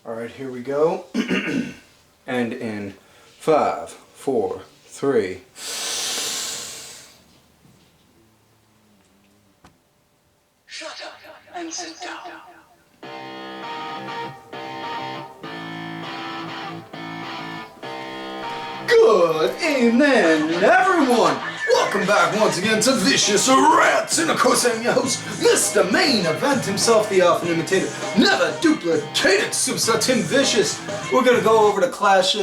Alright, here we go. And in 5, 4, 3. Shut up and sit down. Good evening, everyone! Welcome back once again to Vicious Rats, and of course I'm your host, Mr. Main Event himself, the often imitated, never duplicated superstar Tim Vicious. We're gonna go over the Clash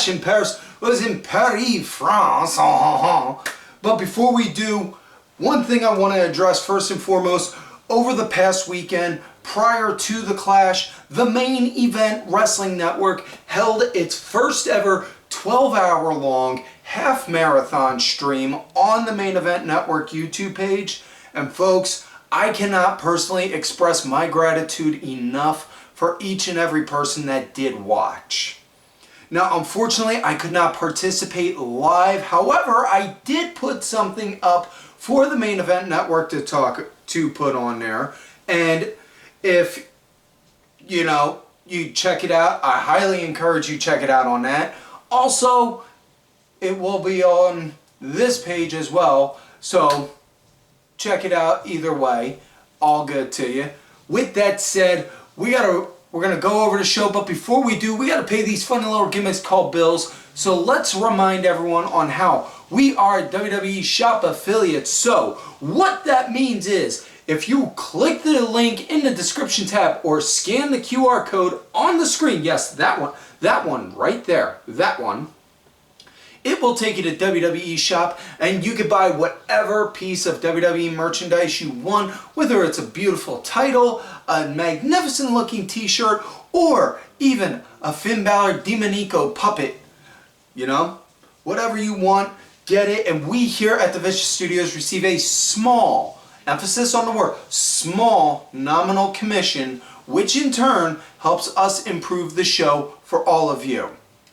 in Paris. It was in Paris, France. But before we do, one thing I want to address first and foremost. Over the past weekend, prior to the Clash, the Main Event Wrestling Network held its first ever 12-hour long half marathon stream on the Main Event Network YouTube page. And folks, I cannot personally express my gratitude enough for each and every person that did watch. Now, unfortunately, I could not participate live. However, I did put something up for the Main Event Network to put on there. And if, you check it out, I highly encourage you check it out on that. Also, it will be on this page as well, so check it out either way. All good to you. With that said, we're gonna go over the show, but before we do, we gotta pay these funny little gimmicks called bills. So let's remind everyone on how we are WWE Shop affiliates. So what that means is, if you click the link in the description tab or scan the QR code on the screen, yes, that one right there, that one, it will take you to WWE Shop, and you can buy whatever piece of WWE merchandise you want, whether it's a beautiful title, a magnificent looking t-shirt, or even a Finn Balor Demonico puppet. Whatever you want, get it. And we here at the Vicious Studios receive a small, emphasis on the word, small nominal commission, which in turn helps us improve the show for all of you.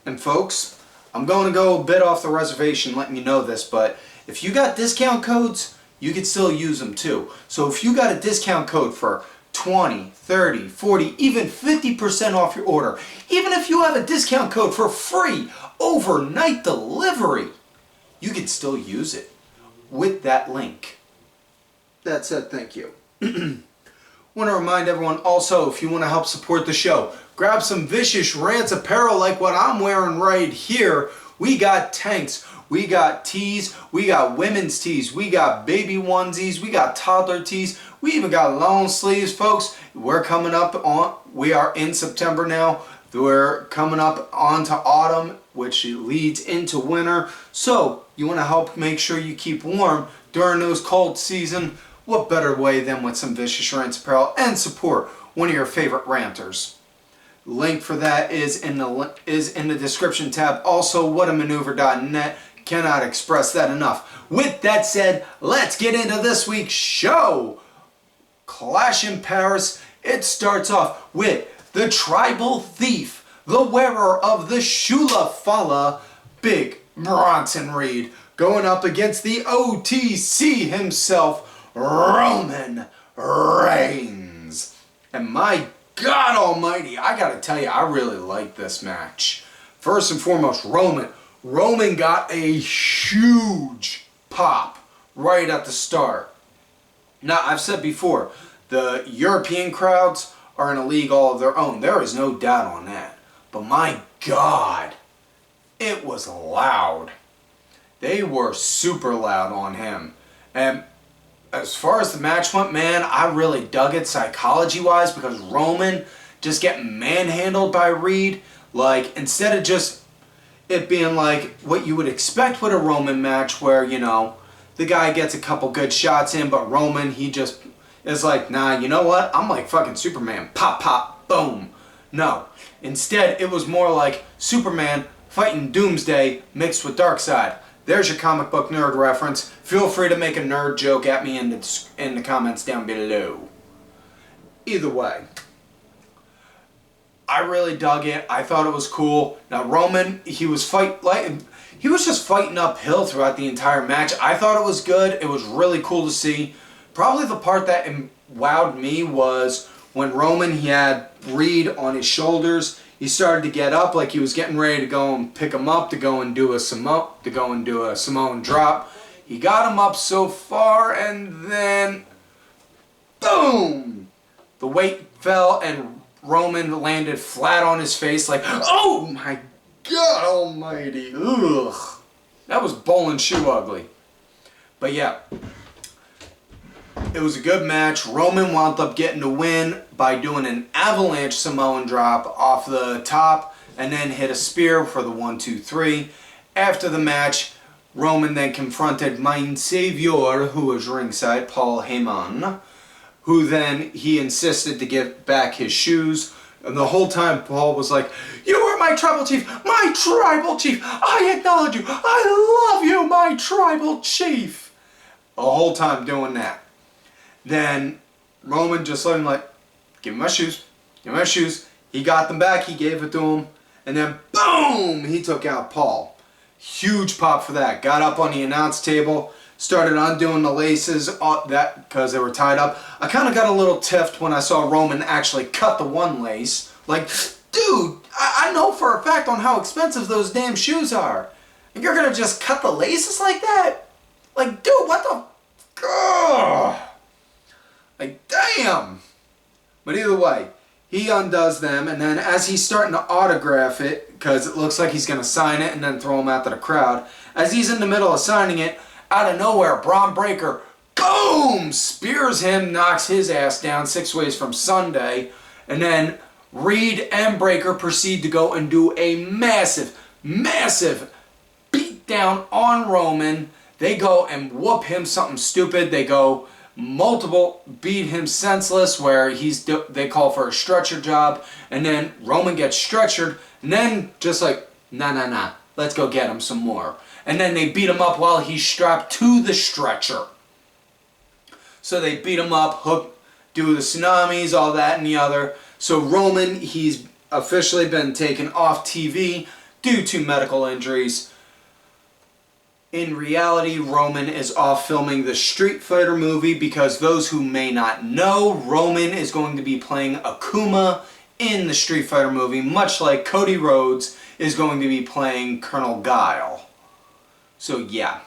And folks, I'm going to go a bit off the reservation letting you know this, but if you got discount codes, you can still use them too. So if you got a discount code for 20, 30, 40, even 50% off your order, even if you have a discount code for free overnight delivery, you can still use it with that link. That said, thank you. Want to remind everyone also, if you want to help support the show, grab some Vicious Rants apparel like what I'm wearing right here. We got tanks, we got tees, we got women's tees, we got baby onesies, we got toddler tees, we even got long sleeves, folks. We are in September now. We're coming up onto autumn, which leads into winter. So you want to help make sure you keep warm during those cold season. What better way than with some Vicious Rants apparel and support one of your favorite ranters. Link for that is in the description tab. Also, whatamaneuver.net. Cannot express that enough. With that said, let's get into this week's show. Clash in Paris. It starts off with the Tribal Thief, the wearer of the Shula Fala, Big Bronson Reed, going up against the OTC himself, Roman Reigns. And my God almighty, I gotta tell you, I really like this match. First and foremost, Roman got a huge pop right at the start. Now, I've said before, the European crowds are in a league all of their own. There is no doubt on that. But my God, it was loud. They were super loud on him. And as far as the match went, man, I really dug it psychology-wise, because Roman just getting manhandled by Reed. Like, instead of just it being like what you would expect with a Roman match where, the guy gets a couple good shots in, but Roman, he just is like, nah, you know what? I'm like fucking Superman. Pop, pop, boom. No. Instead, it was more like Superman fighting Doomsday mixed with Darkseid. There's your comic book nerd reference. Feel free to make a nerd joke at me in the comments down below. Either way, I really dug it. I thought it was cool. Now Roman, he was just fighting uphill throughout the entire match. I thought it was good. It was really cool to see. Probably the part that wowed me was when Roman, he had Reed on his shoulders. He started to get up like he was getting ready to go and pick him up to go and do a Samoan drop. He got him up so far, and then boom! The weight fell and Roman landed flat on his face like, oh my God almighty. Ugh. That was bowling shoe ugly. But yeah, it was a good match. Roman wound up getting the win by doing an avalanche Samoan drop off the top and then hit a spear for the 1, 2, 3. After the match, Roman then confronted Mein Savior, who was ringside, Paull Heyman, who then he insisted to give back his shoes. And the whole time Paull was like, you are my tribal chief, my tribal chief. I acknowledge you. I love you, my tribal chief. The whole time doing that. Then Roman just let him like, give me my shoes, give me my shoes. He got them back, he gave it to him. And then boom, he took out Paull. Huge pop for that. Got up on the announce table, started undoing the laces because they were tied up. I kind of got a little tiffed when I saw Roman actually cut the one lace. Like, dude, I know for a fact on how expensive those damn shoes are. And you're going to just cut the laces like that? Like, dude, what the... Ugh. Like, damn. But either way, he undoes them, and then as he's starting to autograph it, because it looks like he's going to sign it and then throw him out to the crowd, as he's in the middle of signing it, out of nowhere, Braun Breaker, boom, spears him, knocks his ass down 6 ways from Sunday, and then Reed and Breaker proceed to go and do a massive, massive beat down on Roman. They go and whoop him something stupid. They go multiple, beat him senseless, where they call for a stretcher job, and then Roman gets stretchered, and then just like, nah, let's go get him some more. And then they beat him up while he's strapped to the stretcher. So they beat him up, hook, do the tsunamis, all that and the other. So Roman, he's officially been taken off TV due to medical injuries. In reality, Roman is off filming the Street Fighter movie because those who may not know, Roman is going to be playing Akuma in the Street Fighter movie, much like Cody Rhodes is going to be playing Colonel Guile. So yeah.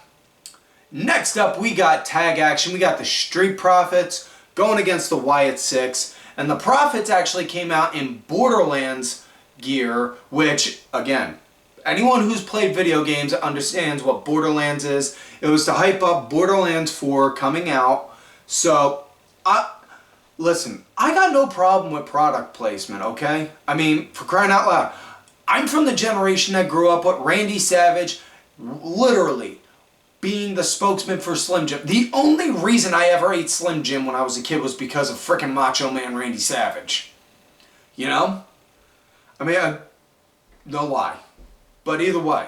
Next up, we got tag action. We got the Street Profits going against the Wyatt Six. And the Profits actually came out in Borderlands gear, which, again, anyone who's played video games understands what Borderlands is. It was to hype up Borderlands 4 coming out. So, listen, I got no problem with product placement, okay? I mean, for crying out loud. I'm from the generation that grew up with Randy Savage literally being the spokesman for Slim Jim. The only reason I ever ate Slim Jim when I was a kid was because of frickin' Macho Man Randy Savage. You know? I mean, no lie. But either way,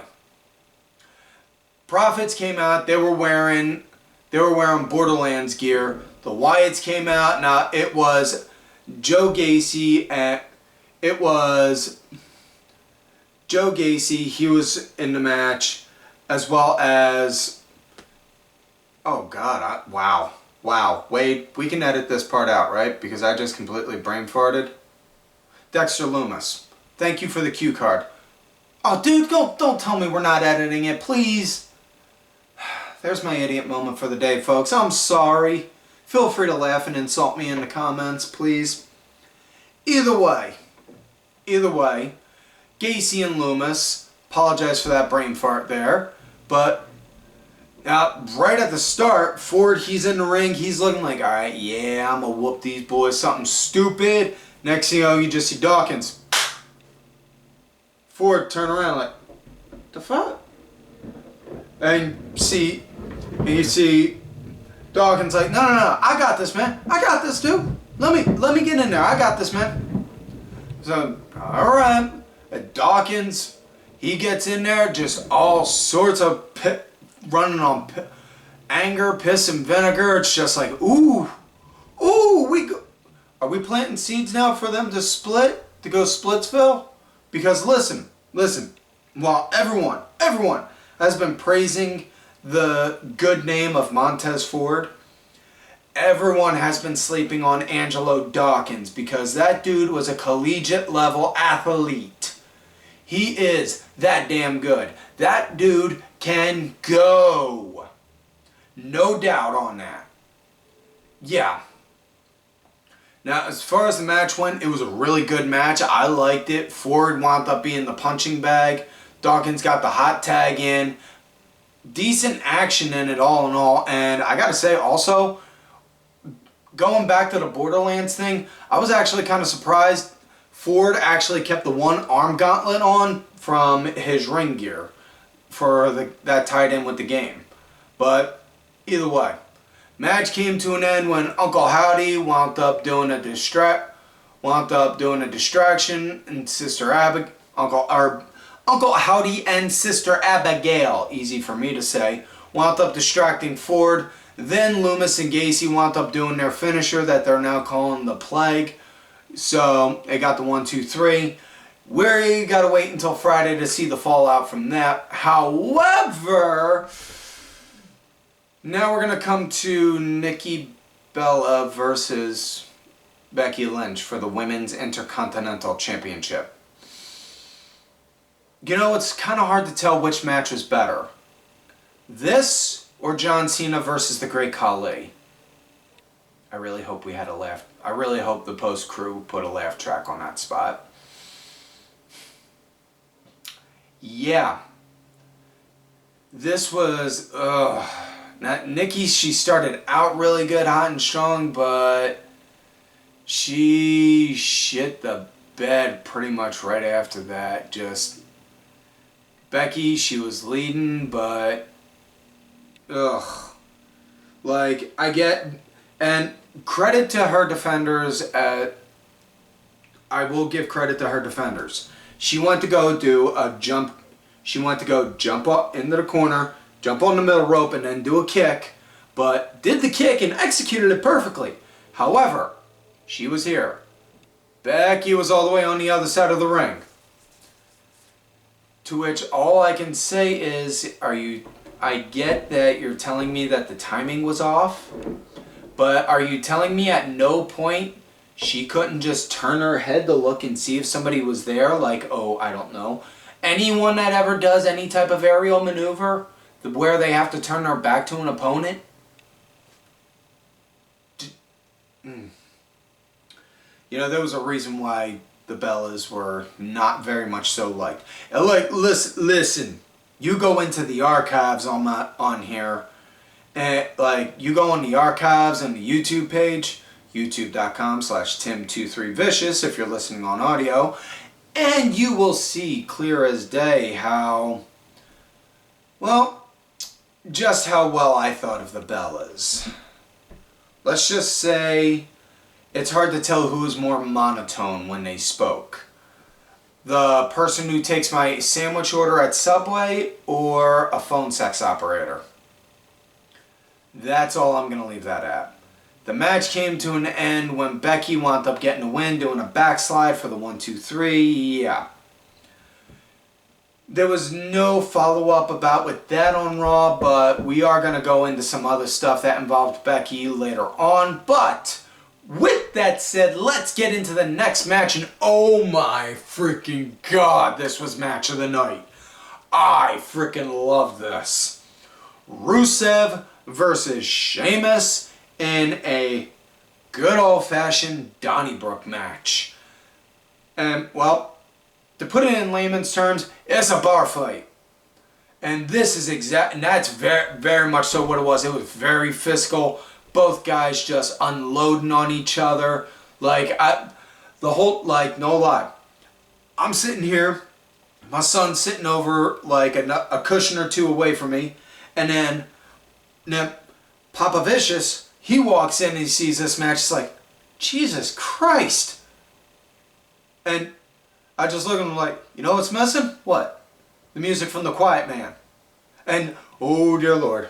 Profits came out. They were wearing Borderlands gear. The Wyatts came out. Now it was Joe Gacey and it was Joe Gacey. He was in the match, as well as, oh God, wow. Wade, we can edit this part out, right? Because I just completely brain farted. Dexter Lumis, thank you for the cue card. Oh, dude, don't tell me we're not editing it, please. There's my idiot moment for the day, folks. I'm sorry. Feel free to laugh and insult me in the comments, please. Either way, Gacey and Lumis, apologize for that brain fart there, but right at the start, Ford, he's in the ring, he's looking like, alright, yeah, I'm gonna whoop these boys, something stupid. Next thing you know, you just see Dawkins. Ford turn around like, the fuck? And you see Dawkins like, no, I got this, man. I got this, dude. Let me get in there. I got this, man. So, alright. Dawkins, he gets in there, just all sorts of running on anger, piss, and vinegar. It's just like, ooh, are we planting seeds now for them to split, to go Splitsville? Because listen, while everyone has been praising the good name of Montez Ford, everyone has been sleeping on Angelo Dawkins because that dude was a collegiate level athlete. He is that damn good. That dude can go. No doubt on that. Yeah. Now, as far as the match went, it was a really good match. I liked it. Ford wound up being the punching bag. Dawkins got the hot tag in. Decent action in it all in all. And I gotta say also, going back to the Borderlands thing, I was actually kind of surprised Ford actually kept the one arm gauntlet on from his ring gear for that tied in with the game. But either way, match came to an end when Uncle Howdy wound up doing a distraction, and Uncle Howdy and Sister Abigail, easy for me to say, wound up distracting Ford. Then Lumis and Gacey wound up doing their finisher that they're now calling the Plague. So they got the 1, 2, 3. We gotta wait until Friday to see the fallout from that. However, now we're gonna come to Nikki Bella versus Becky Lynch for the Women's Intercontinental Championship. You know, it's kind of hard to tell which match was better. This or John Cena versus the Great Khali. I really hope we had a laugh. I really hope the post crew put a laugh track on that spot. Yeah. This was, now, Nikki, she started out really good, hot and strong, but she shit the bed pretty much right after that. Just, Becky, she was leading, but, like, I get, and credit to her defenders, I will give credit to her defenders. She went to go do a jump, she went to go jump up into the corner, jump on the middle rope, and then do a kick, but did the kick and executed it perfectly. However, she was here. Becky was all the way on the other side of the ring. To which all I can say is, I get that you're telling me that the timing was off, but are you telling me at no point she couldn't just turn her head to look and see if somebody was there? Like, oh, I don't know. Anyone that ever does any type of aerial maneuver where they have to turn their back to an opponent? You know, there was a reason why the Bellas were not very much so liked. And like, listen, you go into the archives on here, and like, you go on the archives on the YouTube page, youtube.com/Tim23Vicious if you're listening on audio, and you will see clear as day how, well, just how well I thought of the Bellas. Let's just say it's hard to tell who is more monotone when they spoke. The person who takes my sandwich order at Subway or a phone sex operator. That's all I'm going to leave that at. The match came to an end when Becky wound up getting a win, doing a backslide for the 1, 2, 3. Yeah. There was no follow-up about with that on Raw, but we are going to go into some other stuff that involved Becky later on. But with that said, let's get into the next match. And oh my freaking god, this was match of the night. I freaking love this. Rusev versus Sheamus in a good old-fashioned Donnybrook match. And, well, to put it in layman's terms, it's a bar fight. And this is and that's very, very much so what it was. It was very physical. Both guys just unloading on each other. Like, no lie. I'm sitting here, my son's sitting over like a cushion or two away from me, and then Papa Vicious, he walks in and he sees this match. It's like, Jesus Christ. And I just look at him like, you know what's missing? What? The music from The Quiet Man. And, oh dear Lord.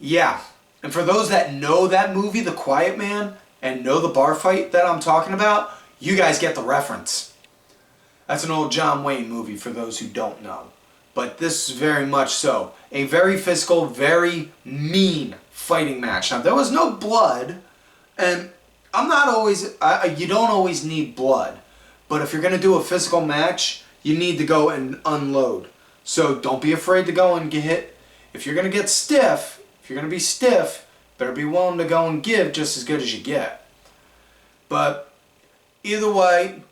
Yeah. And for those that know that movie, The Quiet Man, and know the bar fight that I'm talking about, you guys get the reference. That's an old John Wayne movie for those who don't know. But this is very much so. A very physical, very mean fighting match. Now, there was no blood, And I'm not always, you don't always need blood. But if you're going to do a physical match, you need to go and unload. So don't be afraid to go and get hit. If you're going to get stiff, if you're going to be stiff, better be willing to go and give just as good as you get. But either way,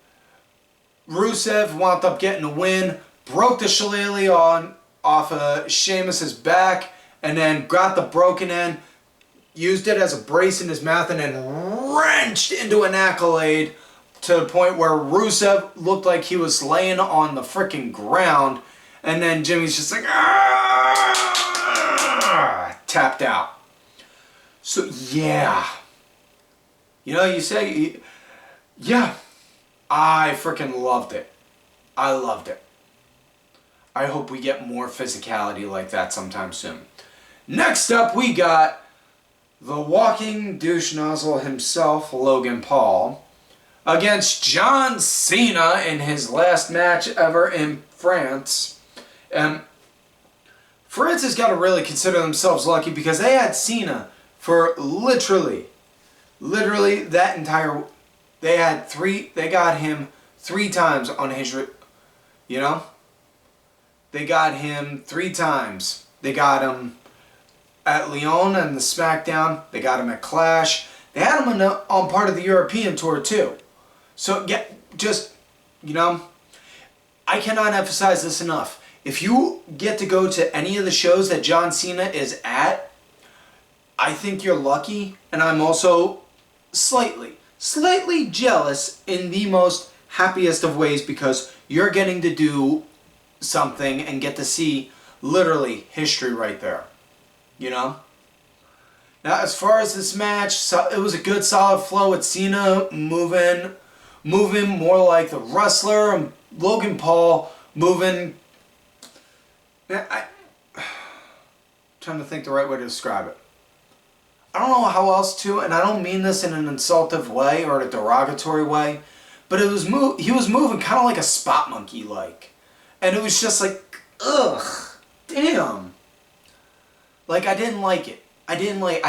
Rusev wound up getting a win, broke the shillelagh off of Sheamus's back, and then got the broken end, used it as a brace in his mouth, and then wrenched into an accolade to the point where Rusev looked like he was laying on the freaking ground, and then Jimmy's just like, tapped out. So, yeah. You know, you say, yeah, I freaking loved it. I loved it. I hope we get more physicality like that sometime soon. Next up, we got the walking douche nozzle himself, Logan Paull, against John Cena in his last match ever in France. And France has got to really consider themselves lucky because they had Cena for literally that entire... They got him 3 times on his... You know? They got him 3 times. They got him at Lyon and the SmackDown. They got him at Clash. They had him on part of the European tour too. So, yeah, just, you know, I cannot emphasize this enough. If you get to go to any of the shows that John Cena is at, I think you're lucky. And I'm also slightly jealous in the most happiest of ways because you're getting to do something and get to see literally history right there. You know? Now, as far as this match, it was a good solid flow with Cena moving more like the wrestler, and Logan Paul moving... Man, I'm trying to think the right way to describe it. I don't know how else to, and I don't mean this in an insultive way or a derogatory way, but he was moving kind of like a spot monkey like. And it was just like, ugh, damn. Like, I didn't like it. I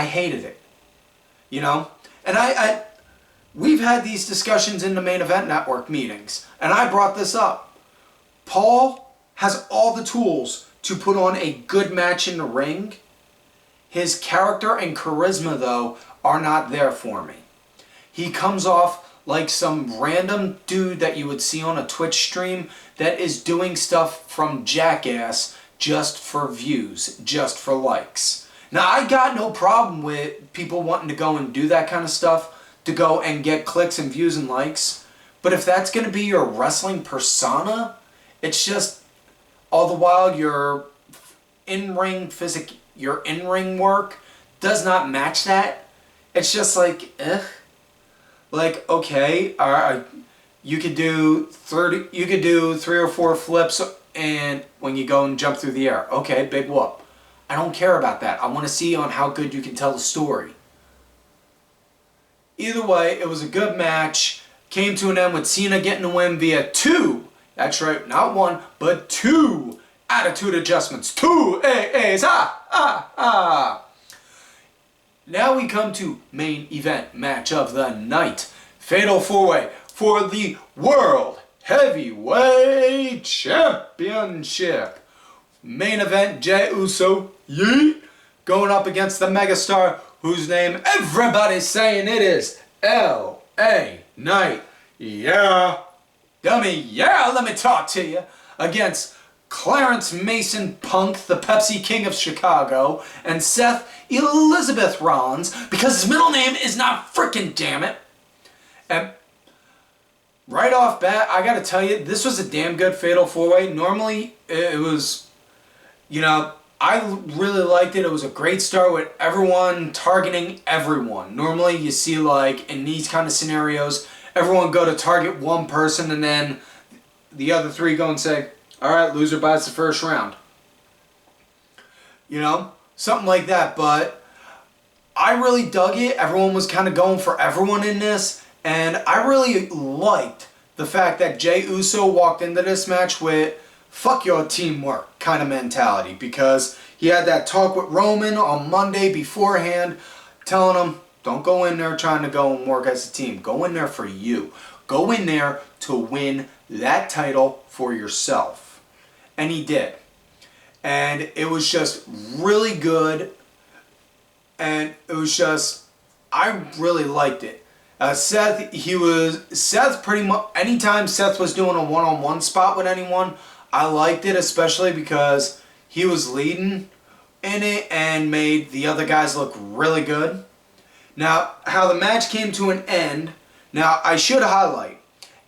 hated it. You know? And we've had these discussions in the Main Event Network meetings, and I brought this up. Paull has all the tools to put on a good match in the ring. His character and charisma, though, are not there for me. He comes off like some random dude that you would see on a Twitch stream that is doing stuff from Jackass just for views, just for likes. Now, I got no problem with people wanting to go and do that kind of stuff, to go and get clicks and views and likes. But if that's going to be your wrestling persona, it's just all the while your in-ring work does not match that. It's just like, like, okay, you could do 3 or 4 flips and when you go and jump through the air. Okay, big whoop. I don't care about that. I want to see on how good you can tell the story. Either way, it was a good match. Came to an end with Cena getting the win via 2. That's right, not 1, but 2 attitude adjustments. 2 AAs. Now we come to main event match of the night. Fatal 4-way for the World Heavyweight Championship. Main event, Jey Uso, yeet, going up against the megastar whose name everybody's saying it is L.A. Knight. Yeah, dummy, yeah, let me talk to you. Against Clarence Mason Punk, the Pepsi King of Chicago, and Seth Elizabeth Rollins, because his middle name is not frickin' damn it. And right off bat, I gotta tell you, this was a damn good Fatal 4-Way. Normally, it was, you know, I really liked it. It was a great start with everyone targeting everyone. Normally, you see, like, in these kind of scenarios, everyone go to target one person, and then the other 3 go and say, alright, loser buys the first round. You know? Something like that, but I really dug it. Everyone was kind of going for everyone in this, and I really liked the fact that Jey Uso walked into this match with fuck your teamwork kind of mentality, because he had that talk with Roman on Monday beforehand telling him, Don't go in there trying to go and work as a team. Go in there for you. Go in there to win that title for yourself. And he did. And it was just really good. And it was just, I really liked it. Seth pretty much, anytime Seth was doing a one-on-one spot with anyone, I liked it, especially because he was leading in it and made the other guys look really good. Now, how the match came to an end, now I should highlight,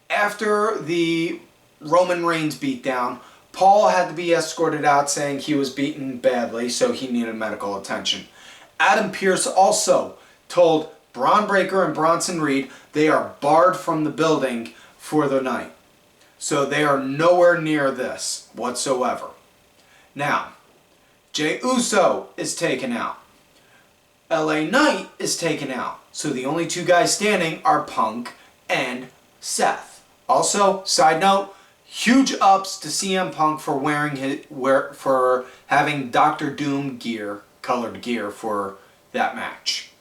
after the Roman Reigns beatdown, Paull had to be escorted out saying he was beaten badly, so he needed medical attention. Adam Pearce also told Braun Breaker and Bronson Reed they are barred from the building for the night. So they are nowhere near this whatsoever. Now, Jey Uso is taken out. LA Knight is taken out. So the only two guys standing are Punk and Seth. Also, side note, huge ups to CM Punk for for having Dr. Doom gear, colored gear for that match.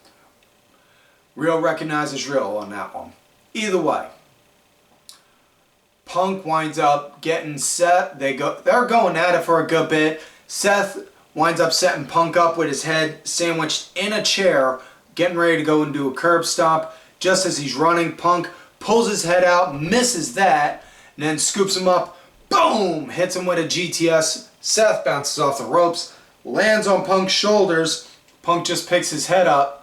Real recognizes real on that one. Either way, Punk winds up getting Seth. They're going at it for a good bit. Seth winds up setting Punk up with his head sandwiched in a chair, getting ready to go and do a curb stomp. Just as he's running, Punk pulls his head out, misses that, and then scoops him up. Boom! Hits him with a GTS. Seth bounces off the ropes, lands on Punk's shoulders. Punk just picks his head up.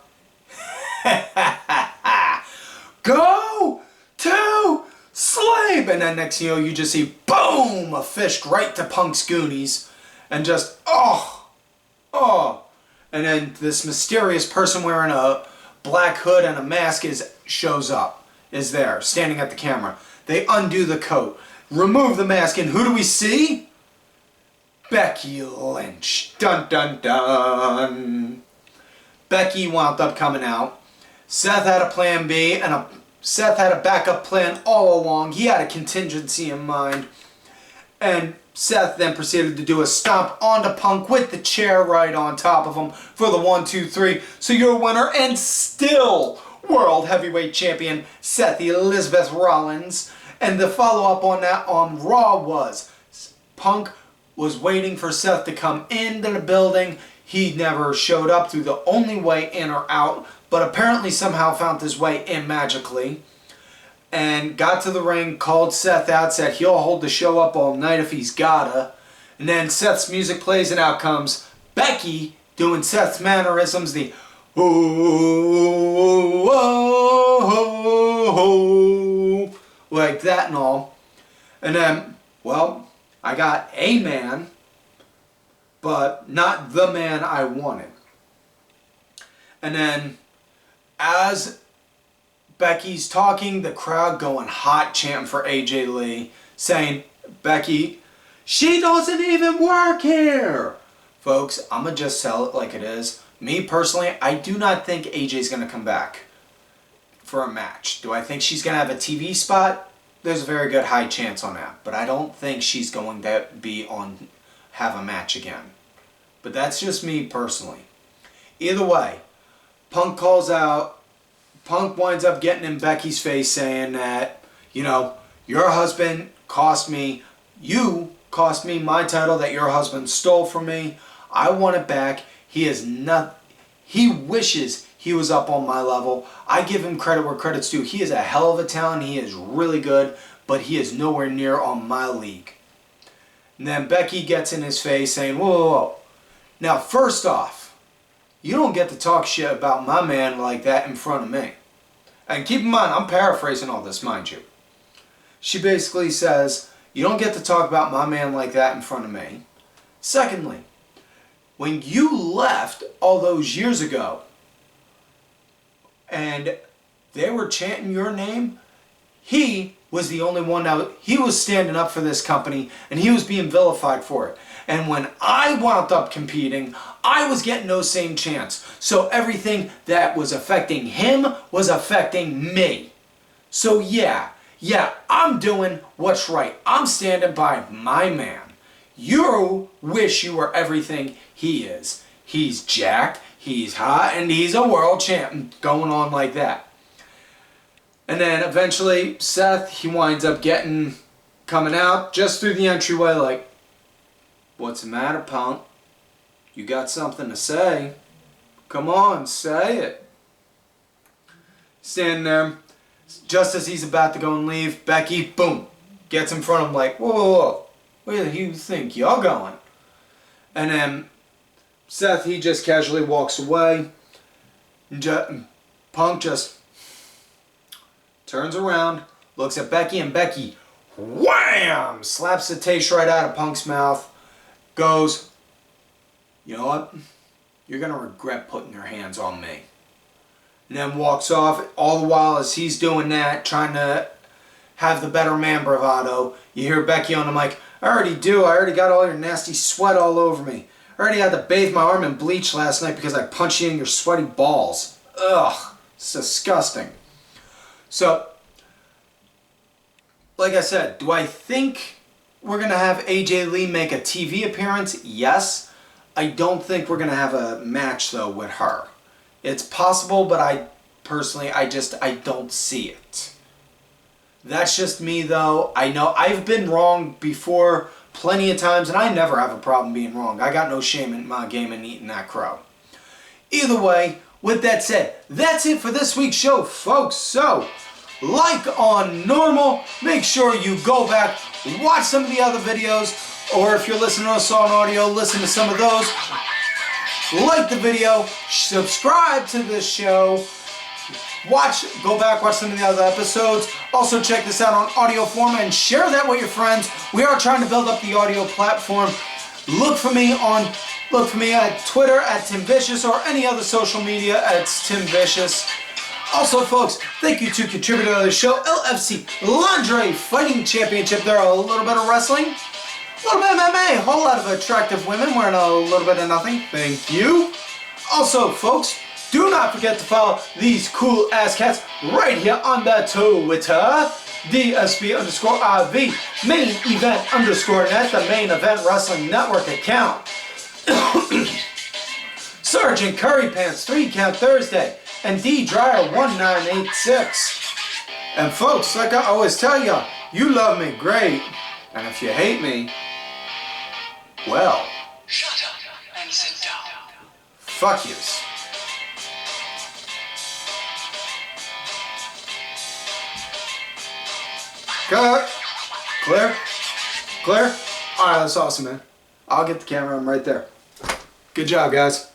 Go to sleep! And then next thing you know, you just see, boom! A fish right to Punk's goonies. And just, oh! And then this mysterious person wearing a black hood and a mask shows up, is there, standing at the camera. They undo the coat, remove the mask, and who do we see? Becky Lynch. Dun dun dun. Becky wound up coming out. Seth had a plan B, and Seth had a backup plan all along. He had a contingency in mind. And Seth then proceeded to do a stomp onto Punk with the chair right on top of him for the 1, 2, 3. So your winner and still World Heavyweight Champion, Seth Elizabeth Rollins. And the follow-up on that on Raw was Punk was waiting for Seth to come into the building. He never showed up through the only way in or out, but apparently somehow found his way in magically. And got to the ring, called Seth out, said he'll hold the show up all night if he's gotta. And then Seth's music plays and out comes Becky doing Seth's mannerisms, the oh, oh, oh, like that and all. And then, well, I got a man, but not the man I wanted. And then, as Becky's talking, the crowd going hot, chanting for AJ Lee, saying, Becky, she doesn't even work here. Folks, I'm going to just sell it like it is. Me, personally, I do not think AJ's going to come back for a match. Do I think she's going to have a TV spot? There's a very good high chance on that. But I don't think she's going to have a match again. But that's just me, personally. Either way, Punk winds up getting in Becky's face saying that, you know, your husband you cost me my title that your husband stole from me. I want it back. He wishes he was up on my level. I give him credit where credit's due. He is a hell of a talent. He is really good, but he is nowhere near on my league. And then Becky gets in his face saying, whoa, whoa, whoa. Now, first off, you don't get to talk shit about my man like that in front of me. And keep in mind, I'm paraphrasing all this, mind you. She basically says, you don't get to talk about my man like that in front of me. Secondly, when you left all those years ago and they were chanting your name, he was the only one he was standing up for this company and he was being vilified for it. And when I wound up competing, I was getting no same chance. So everything that was affecting him was affecting me. So yeah, I'm doing what's right. I'm standing by my man. You wish you were everything he is. He's jacked. He's hot and he's a world champ. Going on like that. And then eventually Seth, he winds up coming out just through the entryway like, what's the matter, punk? You got something to say? Come on, say it. Standing there, just as he's about to go and leave, Becky, boom, gets in front of him like, whoa, whoa, whoa. Where do you think you're going? And then Seth, he just casually walks away. And Punk just turns around, looks at Becky, and Becky, wham! Slaps the taste right out of Punk's mouth. Goes, you know what? You're going to regret putting your hands on me. And then walks off. All the while as he's doing that, trying to have the better man bravado, you hear Becky on the mic, I already do. I already got all your nasty sweat all over me. I already had to bathe my arm in bleach last night because I punched you in your sweaty balls. Ugh. It's disgusting. So, like I said, do I think we're going to have AJ Lee make a TV appearance? Yes. I don't think we're going to have a match, though, with her. It's possible, but I don't see it. That's just me, though. I know I've been wrong before plenty of times, and I never have a problem being wrong. I got no shame in my game in eating that crow. Either way, with that said, that's it for this week's show, folks. So, like on normal, make sure you go back, watch some of the other videos, or if you're listening to us on audio, listen to some of those. Like the video, subscribe to this show, go back, watch some of the other episodes. Also check this out on audio form and share that with your friends. We are trying to build up the audio platform. Look for me at Twitter at Tim Vicious or any other social media at Tim Vicious. Also, folks, thank you to contributor of the show, LFC Lingerie Fighting Championship. There are a little bit of wrestling, a little bit of MMA, a whole lot of attractive women wearing a little bit of nothing. Thank you. Also, folks, do not forget to follow these cool ass cats right here on the Twitter. DSP_IV, main event _net, the main event wrestling network account. Sergeant Curry Pants 3 Count Thursday and D Dryer 1986. And folks, like I always tell y'all, you love me great, and if you hate me, well, Shut up and sit down. fuck yous. Cut. Clear. Clear. All right, that's awesome, man. I'll get the camera. I'm right there. Good job, guys.